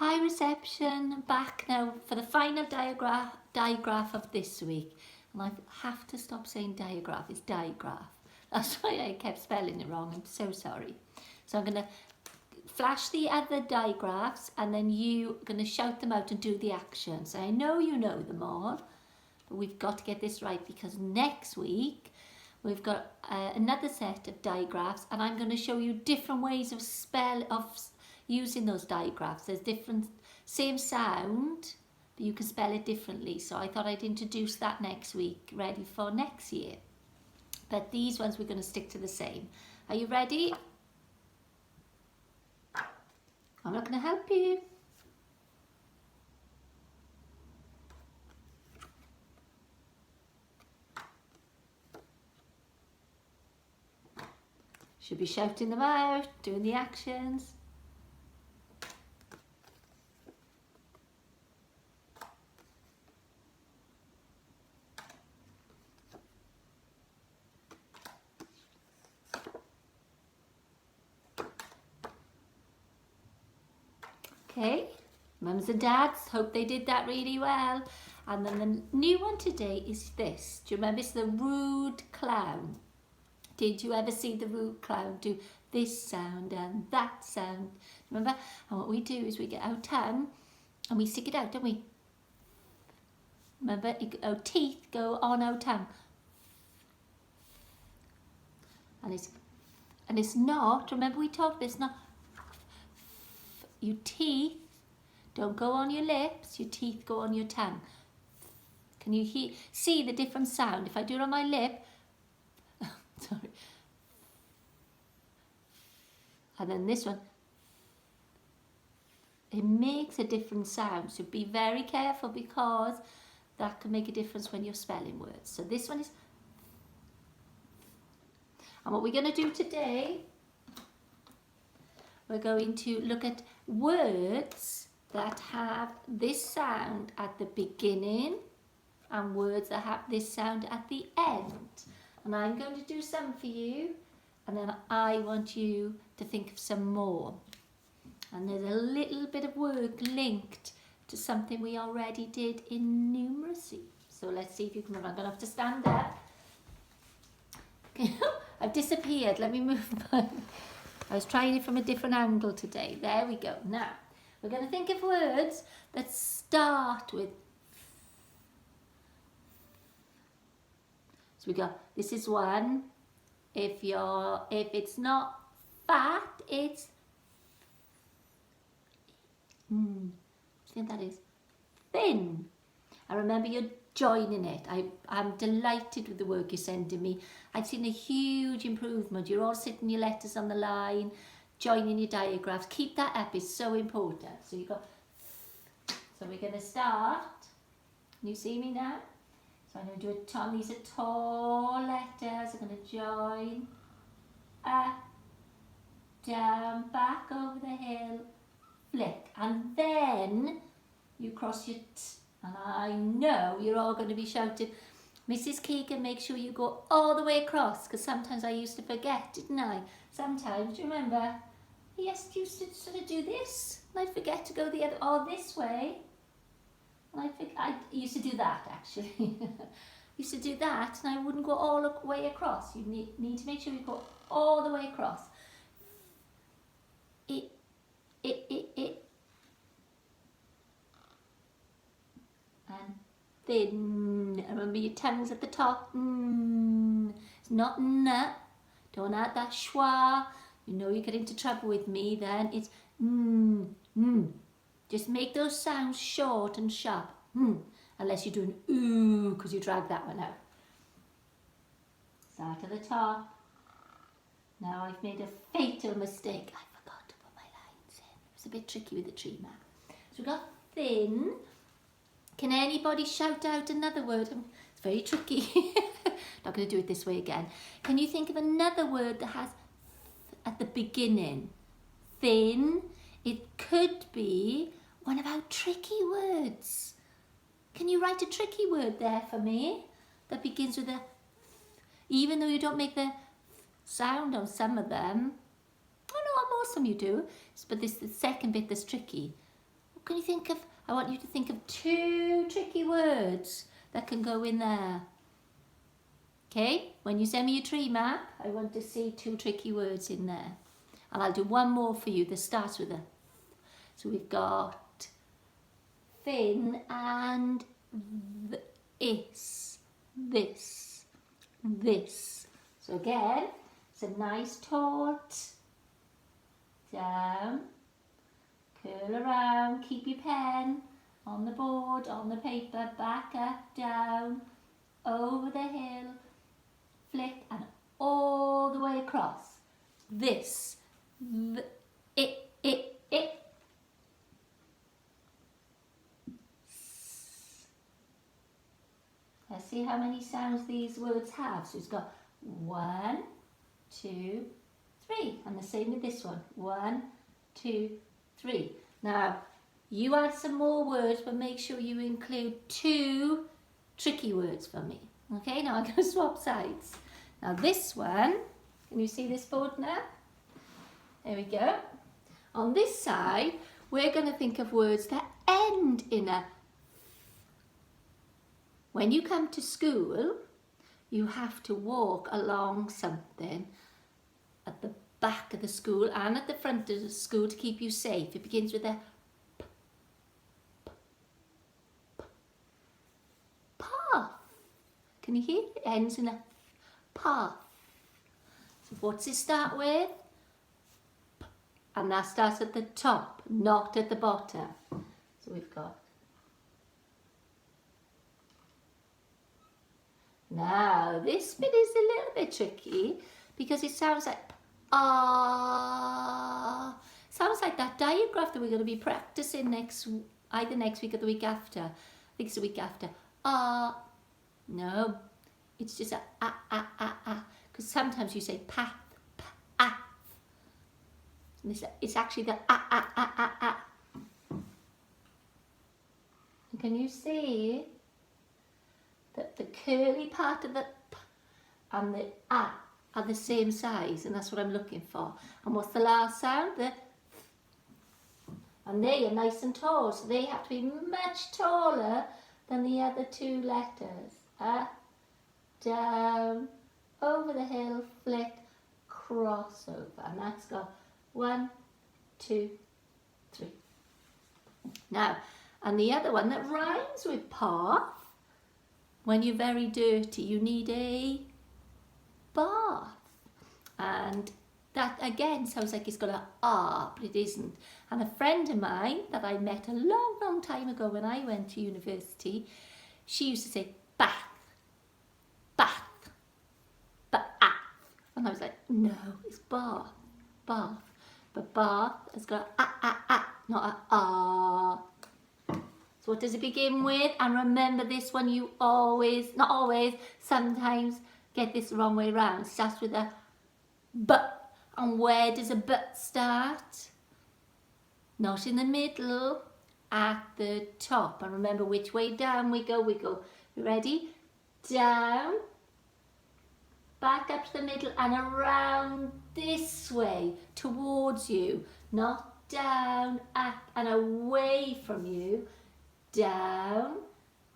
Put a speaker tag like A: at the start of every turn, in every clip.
A: Hi reception, back now for the final digraph of this week. And I have to stop saying digraph, it's digraph. That's why I kept spelling it wrong, I'm so sorry. So I'm going to flash the other digraphs and then you're going to shout them out and do the actions. I know you know them all, but we've got to get this right because next week we've got another set of digraphs and I'm going to show you different ways of using those digraphs. There's different, same sound, but you can spell it differently. So I thought I'd introduce that next week, ready for next year. But these ones we're going to stick to the same. Are you ready? I'm not going to help you. Should be shouting them out, doing the actions. Okay, mums and dads, hope they did that really well. And then the new one today is this. Do you remember? It's the rude clown. Did you ever see the rude clown do this sound and that sound? Remember? And what we do is we get our tongue and we stick it out, don't we? Remember, our teeth go on our tongue. And it's not, remember we talked, it's not, your teeth don't go on your lips, your teeth go on your tongue. Can you see the different sound? If I do it on my lip, sorry. And then this one, it makes a different sound. So be very careful because that can make a difference when you're spelling words. So this one is, and what we're going to do today, we're going to look at words that have this sound at the beginning and words that have this sound at the end. And I'm going to do some for you and then I want you to think of some more. And there's a little bit of work linked to something we already did in numeracy. So let's see if you can remember. I'm going to have to stand up. I've disappeared. Let me move my... I was trying it from a different angle today. There we go. Now, we're going to think of words that start with. So we go, this is one. If it's not fat, it's I think that is thin. And remember, you're joining it. I'm delighted with the work you're sending me. I've seen a huge improvement. You're all sitting your letters on the line, joining your digraphs. Keep that up, it's so important. So you got, so we're going to start. Can you see me now? So I'm going to do a ton. These are tall letters. I'm going to join. Up, down, back over the hill, flick. And then you cross your t. And I know you're all going to be shouting, Mrs. Keegan, make sure you go all the way across, because sometimes I used to forget, didn't I? Sometimes, do you remember? I used to sort of do this, and I'd forget to go the other, or this way. And I used to do that, actually. Used to do that, and I wouldn't go all the way across. You need to make sure you go all the way across. It. And thin. Remember your tongue's at the top. It's not n. Don't add that schwa. You know you get into trouble with me then. It's Just make those sounds short and sharp. Unless you're doing ooh, because you drag that one out. Start at the top. Now I've made a fatal mistake. I forgot to put my lines in. It was a bit tricky with the tree map. So we've got thin. Can anybody shout out another word? It's very tricky. Not going to do it this way again. Can you think of another word that has at the beginning? Thin. It could be one of our tricky words. Can you write a tricky word there for me that begins with a, even though you don't make the sound on some of them? Oh no, on most of them you do. But this is the second bit that's tricky. What can you think of? I want you to think of 2 tricky words that can go in there. Okay, when you send me your tree map, I want to see 2 tricky words in there. And I'll do one more for you that starts with a. So we've got thin and this. So again, it's a nice taut, down, curl around, keep your pen on the board, on the paper, back up, down, over the hill, flick and all the way across. This, it. Let's see how many sounds these words have. So it's got 1, 2, 3. And the same with this one. 1, 2, 3. Now, you add some more words, but make sure you include 2 tricky words for me. Okay, now I'm going to swap sides. Now this one, can you see this board now? There we go. On this side, we're going to think of words that end in a. When you come to school, you have to walk along something at the back of the school and at the front of the school to keep you safe. It begins with a p, path. Can you hear? It ends in a path. So what's it start with? P, and that starts at the top, not at the bottom. So we've got. Now, this bit is a little bit tricky because it sounds like ah. Sounds like that digraph that we're going to be practicing either next week or the week after. I think it's the week after. Ah. No, it's just a ah. Because sometimes you say path, path. It's actually the ah. Can you see that the curly part of the p and the a are the same size, and that's what I'm looking for. And what's the last sound? The and they are nice and tall, so they have to be much taller than the other 2 letters. Up, down, over the hill, flick, crossover. And that's got 1, 2, 3. Now, and the other one that rhymes with path. When you're very dirty, you need a bath. And that again sounds like it's got a R, but it isn't. And a friend of mine that I met a long time ago when I went to university, she used to say bath. And I was like, no, it's bath. But bath has got a, not a R. So what does it begin with? And remember this one, you always, not always, sometimes get this the wrong way around. It starts with a B. And where does a B start? Not in the middle, at the top. And remember which way down we go. You ready? Down, back up to the middle and around this way towards you. Not down, up and away from you. Down,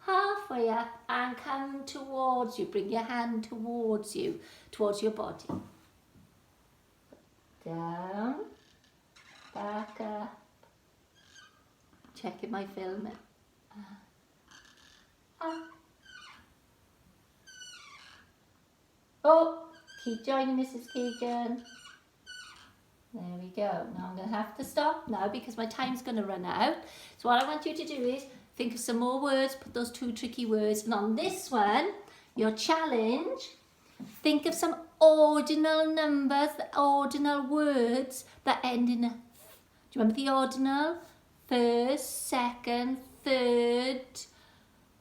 A: halfway up and come towards you. Bring your hand towards you, towards your body. Down, back up. Checking my film. Oh, keep joining Mrs. Keegan. There we go. Now I'm going to have to stop now because my time's going to run out. So what I want you to do is think of some more words, put those 2 tricky words. And on this one, your challenge, think of some ordinal numbers, the ordinal words that end in a. Do you remember the ordinal? First, second, third.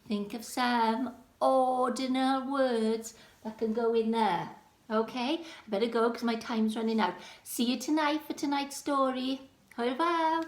A: Think of some ordinal words that can go in there. Okay, I better go because my time's running out. See you tonight for tonight's story. Au revoir.